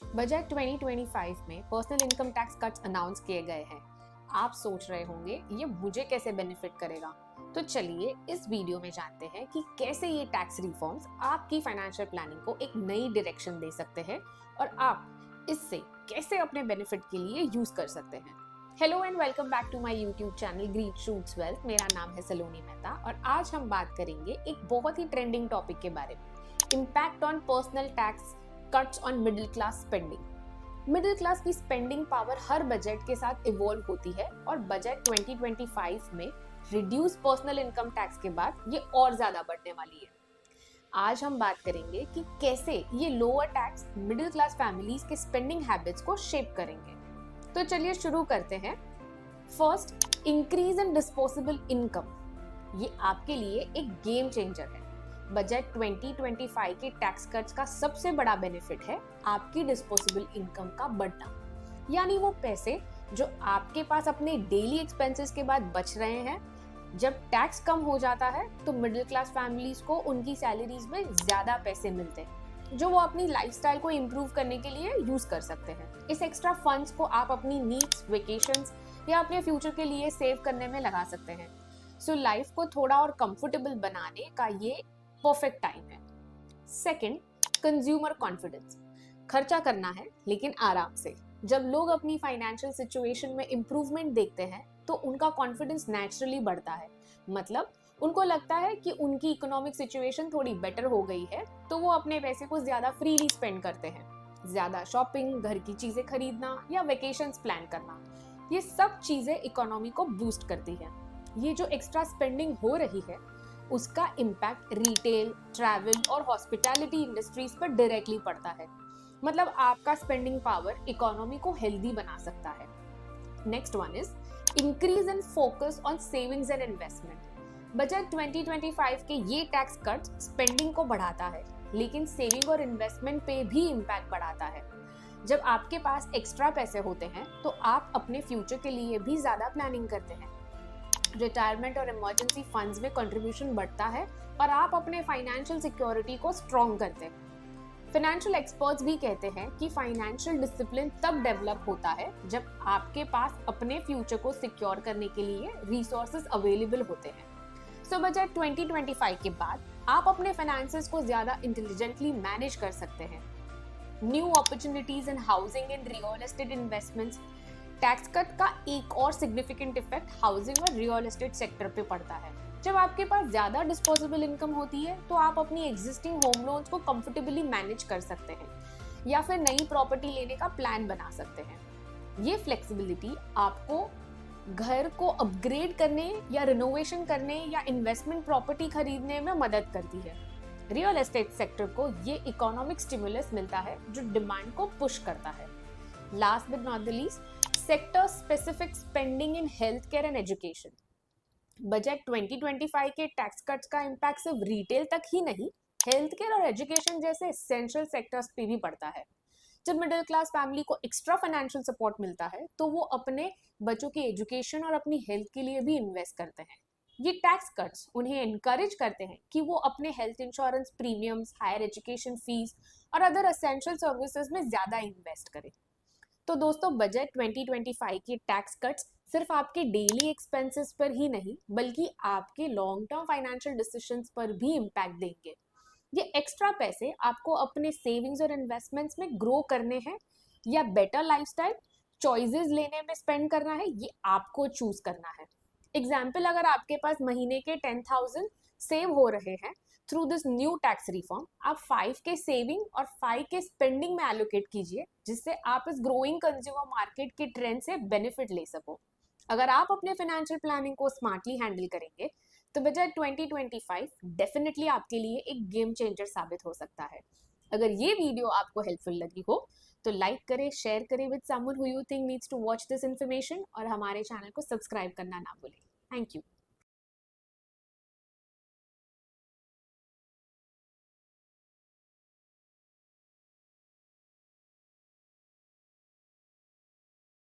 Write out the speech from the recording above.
Budget 2025 में personal income tax cuts announce किए गए हैं। आप सोच रहे होंगे ये मुझे कैसे बेनिफिट करेगा। तो चलिए इस वीडियो में जानते हैं कि कैसे ये टैक्स रिफॉर्म्स आपकी फाइनेंशियल प्लानिंग को एक नई डायरेक्शन दे सकते हैं और आप इससे कैसे अपने बेनिफिट के लिए यूज कर सकते हैं। Hello and welcome back to my YouTube channel green shoots wealth. मेरा नाम है सलोनी मेहता और आज हम बात करेंगे एक बहुत ही ट्रेंडिंग टॉपिक के बारे में, impact on personal tax cuts on middle class spending. Middle class की स्पेंडिंग पावर हर बजट के साथ इवॉल्व होती है और बजट 2025 में रिड्यूस पर्सनल इनकम टैक्स के बाद ये और ज्यादा बढ़ने वाली है। आज हम बात करेंगे कि कैसे ये lower tax middle class families के स्पेंडिंग हैबिट्स को शेप करेंगे। तो चलिए शुरू करते हैं। First, increase in disposable income. ये आपके लिए एक गेम चेंजर है। बजट 2025 के टैक्स कट्स का सबसे बड़ा बेनिफिट है आपकी डिस्पोजेबल इनकम का बढ़ना, यानी वो पैसे जो आपके पास अपने डेली एक्सपेंसेस के बाद बच रहे हैं। जब टैक्स कम हो जाता है तो मिडिल क्लास फैमिलीज को उनकी सैलरीज में ज्यादा पैसे मिलते हैं जो वो अपनी लाइफस्टाइल को इम्प्रूव करने के लिए यूज कर सकते हैं। इस एक्स्ट्रा फंड्स को आप अपनी नीड्स, वेकेशंस या अपने फ्यूचर के लिए सेव करने में लगा सकते हैं। सो लाइफ को थोड़ा और कंफर्टेबल बनाने का ये परफेक्ट टाइम है। Second, consumer confidence. खर्चा करना है लेकिन आराम से। जब लोग अपनी फाइनेंशियल सिचुएशन में इम्प्रूवमेंट देखते हैं तो उनका कॉन्फिडेंस नेचुरली बढ़ता है। मतलब उनको लगता है कि उनकी इकोनॉमिक सिचुएशन थोड़ी बेटर हो गई है तो वो अपने पैसे को ज्यादा फ्रीली स्पेंड करते हैं। ज्यादा शॉपिंग, घर की चीजें खरीदना या वेकेशंस प्लान करना, ये सब चीजें इकोनॉमी को बूस्ट करती है। ये जो एक्स्ट्रा स्पेंडिंग हो रही है उसका इम्पैक्ट रिटेल, ट्रैवल और हॉस्पिटैलिटी इंडस्ट्रीज पर डायरेक्टली पड़ता है। मतलब आपका स्पेंडिंग पावर इकोनॉमी को हेल्दी बना सकता है। Next one is increase in focus on savings and investment. Budget 2025 के ये टैक्स कट स्पेंडिंग को बढ़ाता है लेकिन सेविंग और इन्वेस्टमेंट पे भी इम्पैक्ट बढ़ाता है। जब आपके पास एक्स्ट्रा पैसे होते हैं तो आप अपने फ्यूचर के लिए भी ज्यादा प्लानिंग करते हैं। रिटायरमेंट और इमरजेंसी फंड्स में कंट्रीब्यूशन बढ़ता है और आप अपने फाइनेंशियल सिक्योरिटी को स्ट्रॉन्ग करते हैं। फाइनेंशियल एक्सपर्ट्स भी कहते हैं कि फाइनेंशियल डिसिप्लिन तब डेवलप होता है जब आपके पास अपने फ्यूचर को सिक्योर करने के लिए रिसोर्सेज अवेलेबल होते हैं। सो बजट 2025 के बाद आप अपने फाइनेंसेस को ज्यादा इंटेलिजेंटली मैनेज कर सकते हैं। New opportunities in housing and real estate investments. Tax cut का एक और सिग्निफिकेंट इफेक्ट हाउसिंग और रियल एस्टेट सेक्टर पे पड़ता है। जब आपके पास ज्यादा डिस्पोजेबल इनकम होती है तो आप अपनी एग्जिस्टिंग होम लोन्स को कंफर्टेबली मैनेज कर सकते हैं या फिर नई प्रॉपर्टी लेने का प्लान बना सकते हैं। ये फ्लेक्सिबिलिटी आपको घर को अपग्रेड करने या रिनोवेशन करने या इन्वेस्टमेंट प्रॉपर्टी खरीदने में मदद करती है। रियल एस्टेट सेक्टर को ये इकोनॉमिक स्टिमुलस मिलता है जो डिमांड को पुश करता है। Last but not the least, sector specific spending in health care and education. Budget 2025 के टैक्स कट्स का इम्पैक्ट सिर्फ रिटेल तक ही नहीं, हेल्थ केयर और एजुकेशन जैसे एसेंशियल सेक्टर्स पे भी पड़ता है। जब मिडिल क्लास फैमिली को एक्स्ट्रा फाइनेंशियल सपोर्ट मिलता है तो वो अपने बच्चों की एजुकेशन और अपनी हेल्थ के लिए भी इन्वेस्ट करते हैं। ये टैक्स कट्स उन्हें एनकरेज करते हैं कि वो अपने health insurance premiums, higher education fees और अदर एसेंशियल सर्विसेज में ज्यादा इन्वेस्ट करें। तो दोस्तों, बजट 2025 की टैक्स कट्स सिर्फ आपके डेली एक्सपेंसेस पर ही नहीं बल्कि आपके लॉन्ग टर्म फाइनेंशियल डिसीजंस पर भी इम्पैक्ट देंगे। ये एक्स्ट्रा पैसे आपको अपने सेविंग्स और इन्वेस्टमेंट्स में ग्रो करने हैं या बेटर लाइफस्टाइल चॉइसेस लेने में स्पेंड करना है, ये आपको चूज करना है। एग्जाम्पल, अगर आपके पास महीने के 10,000 सेव हो रहे हैं through this new tax reform, आप 5 के सेविंग और 5 के स्पेंडिंग में एलोकेट कीजिए जिससे आप इस ग्रोइंग कंज्यूमर मार्केट के ट्रेंड से बेनिफिट ले सको। अगर आप अपने फाइनेंशियल प्लानिंग को स्मार्टली हैंडल करेंगे तो बजट 2025 डेफिनेटली आपके लिए एक गेम चेंजर साबित हो सकता है। अगर ये वीडियो आपको हेल्पफुल लगी हो तो लाइक करें, शेयर करें with someone who you think needs to watch this information और हमारे चैनल को सब्सक्राइब करना ना भूलें। Thank you.